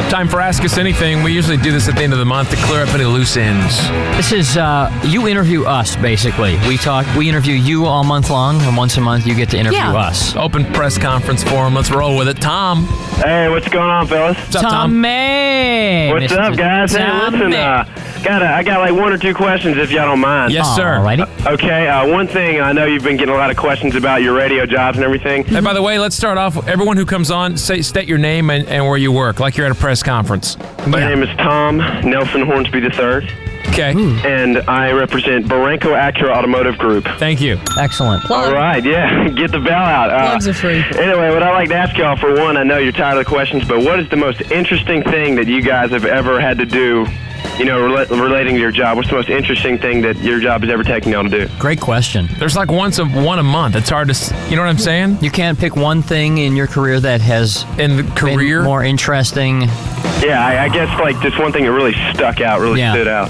Time for Ask Us Anything. We usually do this at the end of the month to clear up any loose ends. This is, you interview us, basically. We interview you all month long, and once a month you get to interview us. Open press conference forum. Let's roll with it. Tom. Hey, what's going on, fellas? What's up, Tom? What's up, guys? Hey, listen, I got like one or two questions if y'all don't mind. Yes, sir. Alrighty. Okay, one thing, I know you've been getting a lot of questions about your radio jobs and everything. Hey, by the way, let's start off. Everyone who comes on, state your name and where you work, like you're at a press conference. My name is Tom Nelson Hornsby III. Okay. And I represent Barranco Acura Automotive Group. Thank you. Excellent. All right, yeah, get the bell out. Plugs are free. Anyway, what I'd like to ask y'all, for one, I know you're tired of the questions, but what is the most interesting thing that you guys have ever had to do, you know, relating to your job? What's the most interesting thing that your job has ever taken y'all to do? Great question. There's like one a month. It's hard to, you know what I'm saying? You can't pick one thing in your career that has been more interesting. Yeah, I guess like just one thing that really stuck out, stood out.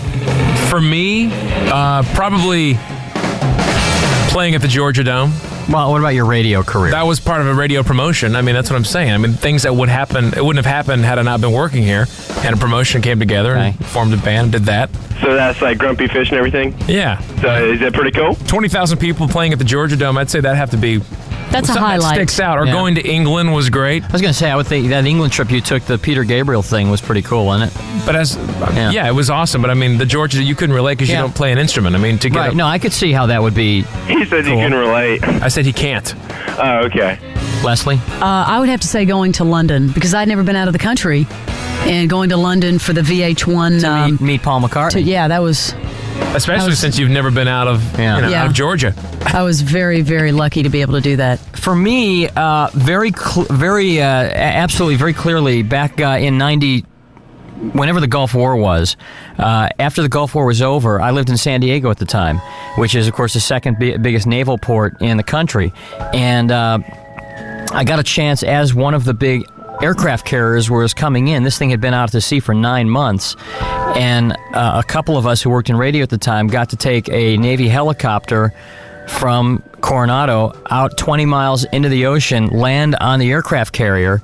For me, probably playing at the Georgia Dome. Well, what about your radio career? That was part of a radio promotion. I mean, that's what I'm saying. I mean, things that would happen, it wouldn't have happened had I not been working here. And a promotion came together and formed a band and did that. So that's like Grumpy Fish and everything? Yeah. So is that pretty cool? 20,000 people playing at the Georgia Dome, I'd say that'd have to be... That's a highlight. That sticks out. Or going to England was great. I was going to say, I would think that England trip you took, the Peter Gabriel thing, was pretty cool, wasn't it? But it was awesome. But I mean, the Georgia, you couldn't relate because you don't play an instrument. I mean, to get no, I could see how that would be. He said you can relate. I said he can't. Oh, okay. Leslie? I would have to say going to London because I'd never been out of the country, and going to London for the VH1 to meet Paul McCartney. That was. Especially since you've never been out of out of Georgia. I was very, very lucky to be able to do that. For me, absolutely, very clearly, back in 90, whenever the Gulf War was, after the Gulf War was over, I lived in San Diego at the time, which is, of course, the second biggest naval port in the country. And I got a chance as one of the big aircraft carriers was coming in. This thing had been out to sea for 9 months. And a couple of us who worked in radio at the time got to take a Navy helicopter from Coronado out 20 miles into the ocean, land on the aircraft carrier,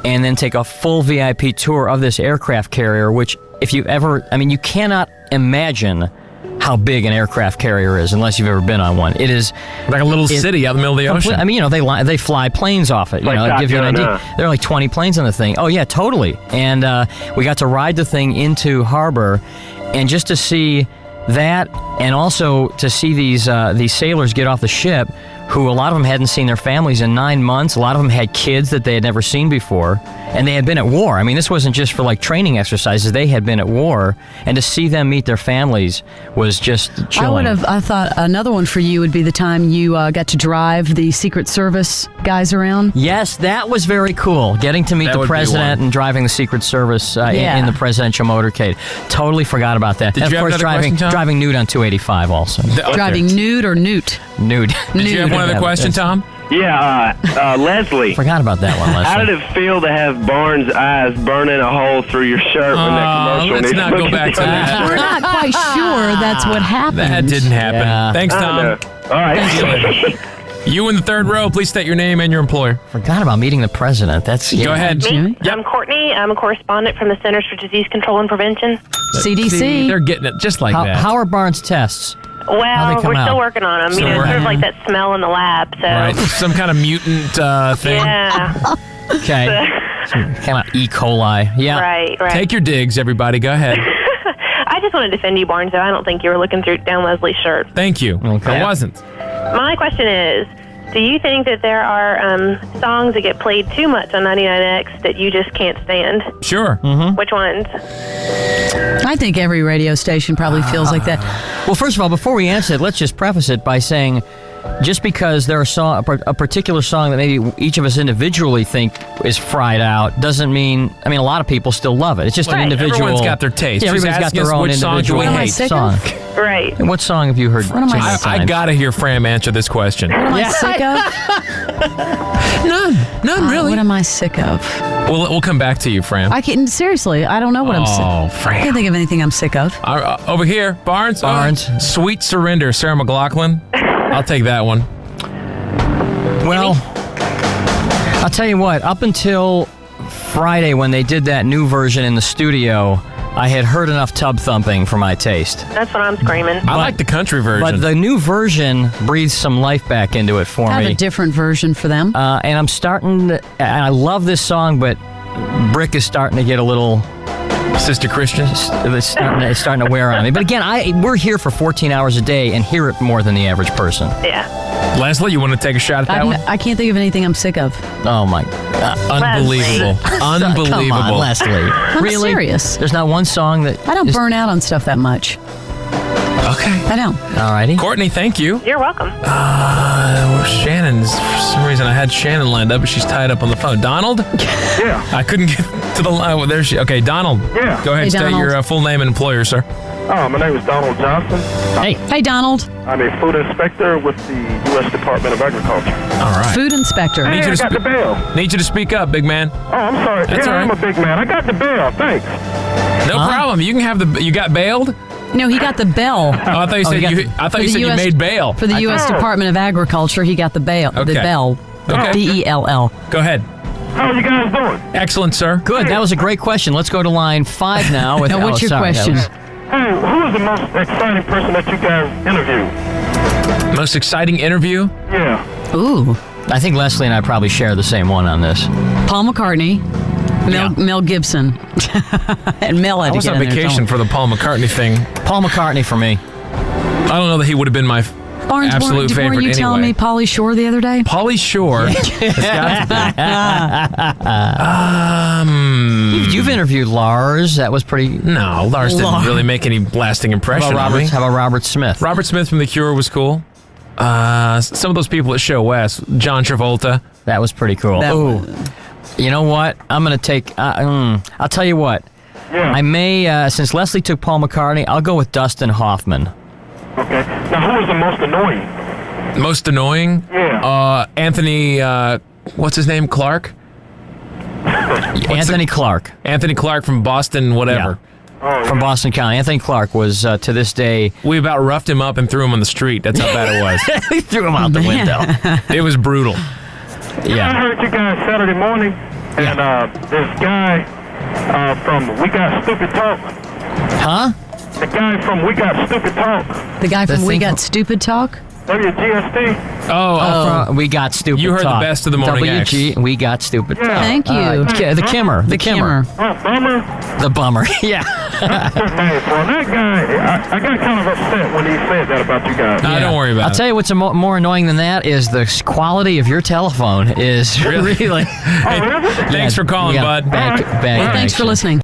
and then take a full VIP tour of this aircraft carrier, which if you've ever, you cannot imagine how big an aircraft carrier is unless you've ever been on one. It is like a little city out in the middle of the ocean. I mean, they fly planes off it. Like give you an idea. There are like 20 planes on the thing. Oh yeah, totally. And we got to ride the thing into harbor, and just to see that, and also to see these sailors get off the ship, who a lot of them hadn't seen their families in 9 months. A lot of them had kids that they had never seen before, and they had been at war. I mean, this wasn't just for like training exercises. They had been at war, and to see them meet their families was just chilling. I thought another one for you would be the time you got to drive the Secret Service guys around. Yes, that was very cool. Getting to meet the president and driving the Secret Service in the presidential motorcade. Totally forgot about that. Did and you of course, driving nude on 285 also. Driving nude or newt? Nude. Did you have one other question, Tom? Yeah, Leslie. Forgot about that one, Leslie. How did it feel to have Barnes' eyes burning a hole through your shirt when that commercial? Let's not go back to that. We're not quite sure that's what happened. That didn't happen. Yeah. Thanks, Tom. All right. You in the third row, please state your name and your employer. Forgot about meeting the president. Go ahead. I'm Courtney. I'm a correspondent from the Centers for Disease Control and Prevention. CDC. See, they're getting it just like that. How are Barnes' tests? Well, we're still working on them. It's sort of like that smell in the lab. So. Right. Some kind of mutant thing. Yeah. Okay. Some kind of E. coli. Yeah. Right. Take your digs, everybody. Go ahead. I just want to defend you, Barnes, though. I don't think you were looking down Leslie's shirt. Thank you. Okay. I wasn't. My question is, do you think that there are songs that get played too much on 99X that you just can't stand? Sure. Mm-hmm. Which ones? I think every radio station probably feels like that. Well, first of all, before we answer it, let's just preface it by saying, just because there are a particular song that maybe each of us individually think is fried out doesn't mean, a lot of people still love it. It's just an individual. Everyone's got their taste. Yeah, everybody's got their own individual song. Right. And what song have you heard? I gotta hear Fram answer this question. What am I sick of? None really. What am I sick of? We'll come back to you, Fram. Seriously, I don't know what I'm sick of. Fram. I can't think of anything I'm sick of. Over here, Barnes. Sweet Surrender, Sarah McLachlan. I'll take that one. Well, I'll tell you what, up until Friday when they did that new version in the studio, I had heard enough tub thumping for my taste. That's what I'm screaming. I like the country version. But the new version breathes some life back into it for I have me. a different version for them. And I'm starting to, and I love this song, but Brick is starting to get a little... Sister Christian? It's starting to wear on me. But again, we're here for 14 hours a day and hear it more than the average person. Yeah. Leslie, you want to take a shot at that one? I can't think of anything I'm sick of. Oh, my God. Unbelievable. Unbelievable. Come on, Leslie. I'm Really? serious. There's not one song that... I don't burn out on stuff that much. Okay. I don't. All righty. Courtney, thank you. You're welcome. Shannon's, for some reason, I had Shannon lined up, but she's tied up on the phone. Donald? Yeah. I couldn't get to the line. Well, there she. Okay, Donald. Yeah. Go ahead and state Donald. your full name and employer, sir. My name is Donald Johnson. Hey, Donald. I'm a food inspector with the U.S. Department of Agriculture. All right. Food inspector. Hey, you I to got the bail. Need you to speak up, big man. Oh, I'm sorry. That's all right. I'm a big man. I got the bail. Thanks. No problem. You can have the. You got bailed? No, he got the bell. Oh, I thought you said I thought you said you made bail. For the U.S. Department of Agriculture, he got the bail. Okay. The bell. Okay. B-E-L-L. Go ahead. How are you guys doing? Excellent, sir. Good. That was a great question. Let's go to line 5 now. With, Now, what's your question? Hey, who is the most exciting person that you guys interviewed? Most exciting interview? Yeah. Ooh. I think Leslie and I probably share the same one on this. Paul McCartney. Mel Gibson. And Mel had I to was get on in there, vacation for the Paul McCartney thing. Paul McCartney for me. I don't know that he would have been my Barnes, absolute favorite weren't you telling anyway. me Pauly Shore the other day? Pauly Shore. You've interviewed Lars. That was pretty... No, Lars didn't really make any lasting impression on me. How about Robert Smith? Robert Smith from The Cure was cool. Some of those people at Show West, John Travolta. That was pretty cool. Ooh. You know what? I'm going to take... I'll tell you what. Yeah. I may, since Leslie took Paul McCartney, I'll go with Dustin Hoffman. Okay. Now, who is the most annoying? Most annoying? Yeah. Anthony, what's his name? Clark? Anthony Clark. Anthony Clark from Boston, whatever. Oh, From Boston County. Anthony Clark was, to this day... We about roughed him up and threw him on the street. That's how bad it was. He threw him out the window. It was brutal. I heard you guys Saturday morning, and this guy from We Got Stupid Talk. Huh? The guy from We Got Stupid Talk. The guy from We thing Got from- Stupid Talk? WGST. We got stupid. You heard the talk. best of the morning WG. We got stupid. Yeah. Talk. Thank you. The Kimmer. The Kimmer. Oh, bummer. The bummer. Yeah. Good name for him. That guy, I got kind of upset when he said that about you guys. Nah, don't worry about I'll it. tell you what's more annoying than that is the quality of your telephone is really. Oh, really? Thanks for calling, Yeah, bud. Bad Thanks for connection. listening.